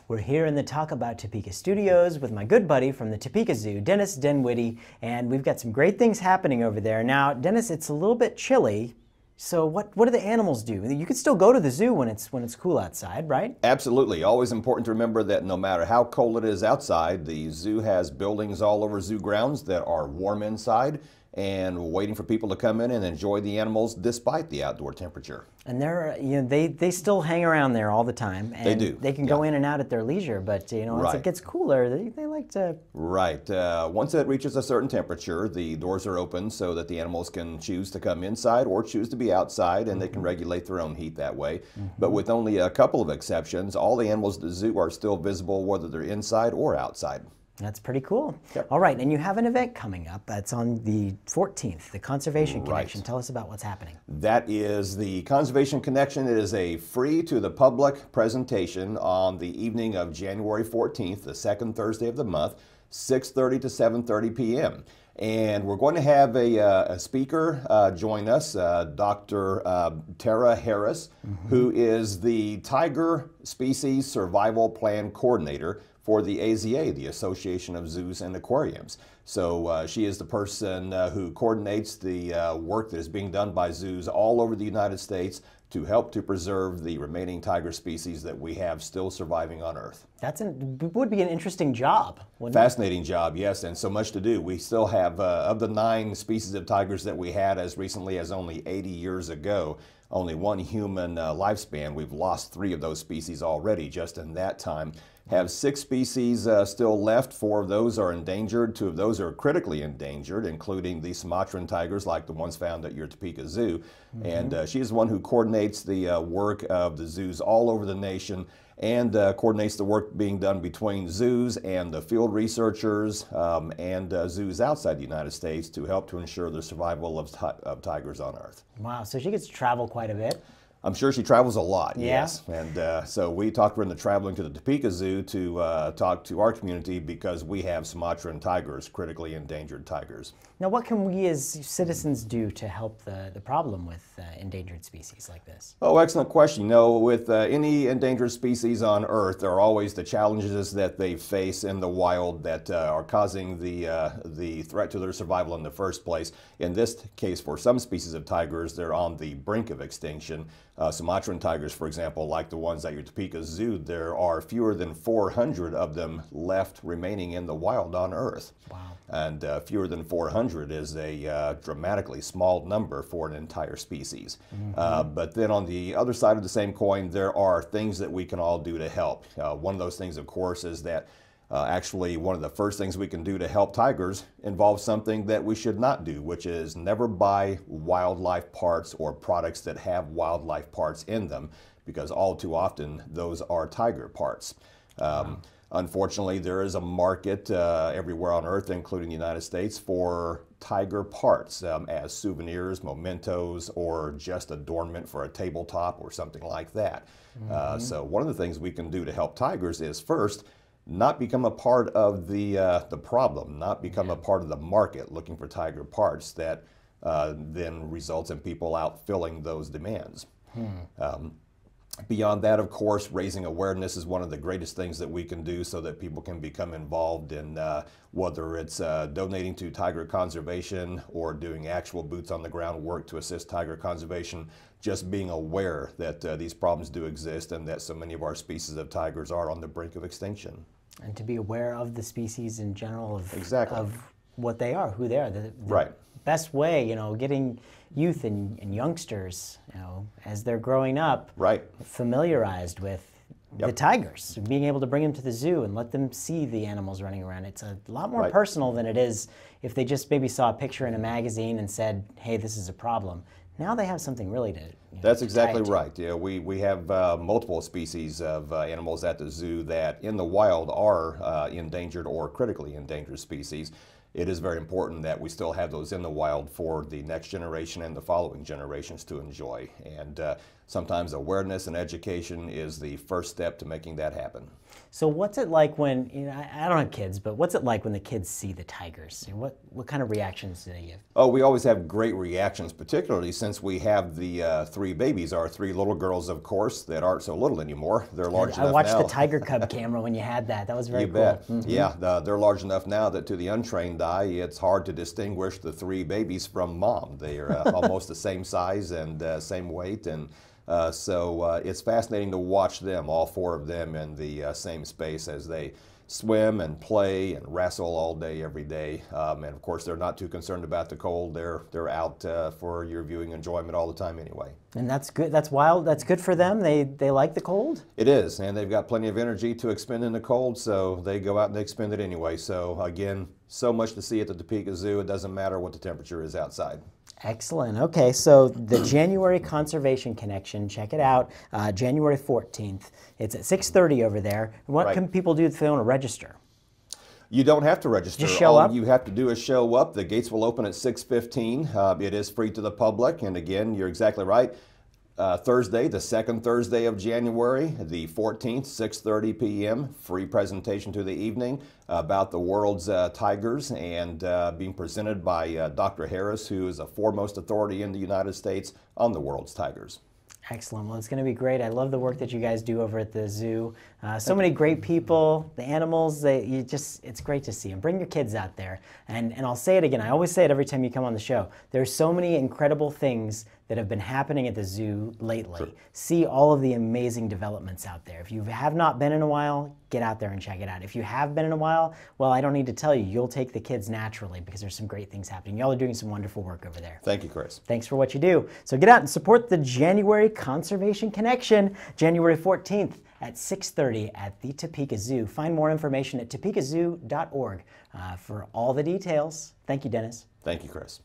We're here in the Talk About Topeka studios with my good buddy from the Topeka Zoo, Dennis Dinwiddie, and we've got some great things happening over there. Now, Dennis, it's a little bit chilly, so what do the animals do? You can still go to the zoo when it's cool outside, right? Absolutely. Always important to remember that no matter how cold it is outside, the zoo has buildings all over zoo grounds that are warm inside and waiting for people to come in and enjoy the animals despite the outdoor temperature. And they still hang around there all the time. And they do. They can go in and out at their leisure, but once it gets cooler, they like to. Right. Once it reaches a certain temperature, the doors are open so that the animals can choose to come inside or choose to be outside, and they can regulate their own heat that way. But with only a couple of exceptions, all the animals at the zoo are still visible whether they're inside or outside. That's pretty cool. Yep. All right, and you have an event coming up. That's on the 14th, the Conservation Connection. Tell us about what's happening. That is the Conservation Connection. It is a free to the public presentation on the evening of January 14th, the second Thursday of the month, 6:30 to 7:30 p.m. And we're going to have a speaker join us, Dr. Tara Harris, who is the Tiger Species Survival Plan Coordinator for the AZA, the Association of Zoos and Aquariums. So she is the person who coordinates the work that is being done by zoos all over the United States to help to preserve the remaining tiger species that we have still surviving on Earth. Would be an interesting job, wouldn't it? Fascinating job, yes, and so much to do. We still have, of the 9 species of tigers that we had as recently as only 80 years ago, only one human lifespan. We've lost 3 of those species already just in that time. Have 6 species still left. 4 of those are endangered. 2 of those are critically endangered, including the Sumatran tigers like the ones found at your Topeka Zoo. And she is the one who coordinates the work of the zoos all over the nation and coordinates the work being done between zoos and the field researchers and zoos outside the United States to help to ensure the survival of tigers on Earth. Wow, so she gets to travel quite a bit. I'm sure she travels a lot, yeah. Yes. And so we talked her into traveling to the Topeka Zoo to talk to our community because we have Sumatran tigers, critically endangered tigers. Now, what can we as citizens do to help the problem with endangered species like this? Oh, excellent question. You know, with any endangered species on Earth, there are always the challenges that they face in the wild that are causing the threat to their survival in the first place. In this case, for some species of tigers, they're on the brink of extinction. Sumatran tigers, for example, like the ones at your Topeka Zoo, there are fewer than 400 of them left remaining in the wild on Earth. Wow. And fewer than 400 is a dramatically small number for an entire species. But then on the other side of the same coin, there are things that we can all do to help. One of those things, of course, is that actually, one of the first things we can do to help tigers involves something that we should not do, which is never buy wildlife parts or products that have wildlife parts in them, because all too often those are tiger parts. Unfortunately, there is a market everywhere on Earth, including the United States, for tiger parts as souvenirs, mementos, or just adornment for a tabletop or something like that. So one of the things we can do to help tigers is first, not become a part of the problem, not become a part of the market looking for tiger parts that then results in people out filling those demands. Beyond that, of course, raising awareness is one of the greatest things that we can do so that people can become involved in whether it's donating to tiger conservation or doing actual boots on the ground work to assist tiger conservation, just being aware that these problems do exist and that so many of our species of tigers are on the brink of extinction. And to be aware of the species in general, of what they are, who they are. The right. Best way, getting youth and youngsters, as they're growing up, familiarized with the tigers, being able to bring them to the zoo and let them see the animals running around. It's a lot more personal than it is if they just maybe saw a picture in a magazine and said, hey, this is a problem. Now they have something really to That's exactly right. Yeah, we have multiple species of animals at the zoo that in the wild are endangered or critically endangered species. It is very important that we still have those in the wild for the next generation and the following generations to enjoy. And sometimes awareness and education is the first step to making that happen. So what's it like when, I don't have kids, but what's it like when the kids see the tigers? What kind of reactions do they give? Oh, we always have great reactions, particularly since we have the 3 babies, our 3 little girls, of course, that aren't so little anymore. They're large enough now. I watched the Tiger Cub camera when you had that. That was very cool. You bet. Mm-hmm. Yeah, they're large enough now that to the untrained eye, it's hard to distinguish the 3 babies from mom. They are almost the same size and same weight, and so it's fascinating to watch them, all 4 of them, in the same space as they swim and play and wrestle all day, every day. And of course, they're not too concerned about the cold. They're out for your viewing enjoyment all the time anyway. And that's good. That's wild. That's good for them. They like the cold? It is, and they've got plenty of energy to expend in the cold, so they go out and they expend it anyway. So again, so much to see at the Topeka Zoo. It doesn't matter what the temperature is outside. Excellent. Okay, so the January Conservation Connection, check it out, January 14th. It's at 6:30 over there. What can people do if they want to register? You don't have to register. Just show up? All you have to do is show up. The gates will open at 6:15. It is free to the public, and again, you're exactly right. Thursday, the 2nd Thursday of January, the 14th, 6:30 p.m., free presentation to the evening about the world's tigers, and being presented by Dr. Harris, who is a foremost authority in the United States on the world's tigers. Excellent. Well, it's going to be great. I love the work that you guys do over at the zoo. So many great people, the animals, it's great to see them. Bring your kids out there. And I'll say it again. I always say it every time you come on the show. There's so many incredible things that have been happening at the zoo lately. Sure. See all of the amazing developments out there. If you have not been in a while, get out there and check it out. If you have been in a while, well, I don't need to tell you. You'll take the kids naturally because there's some great things happening. Y'all are doing some wonderful work over there. Thank you, Chris. Thanks for what you do. So get out and support the January Conservation Connection, January 14th at 6:30 at the Topeka Zoo. Find more information at topekazoo.org for all the details. Thank you, Dennis. Thank you, Chris.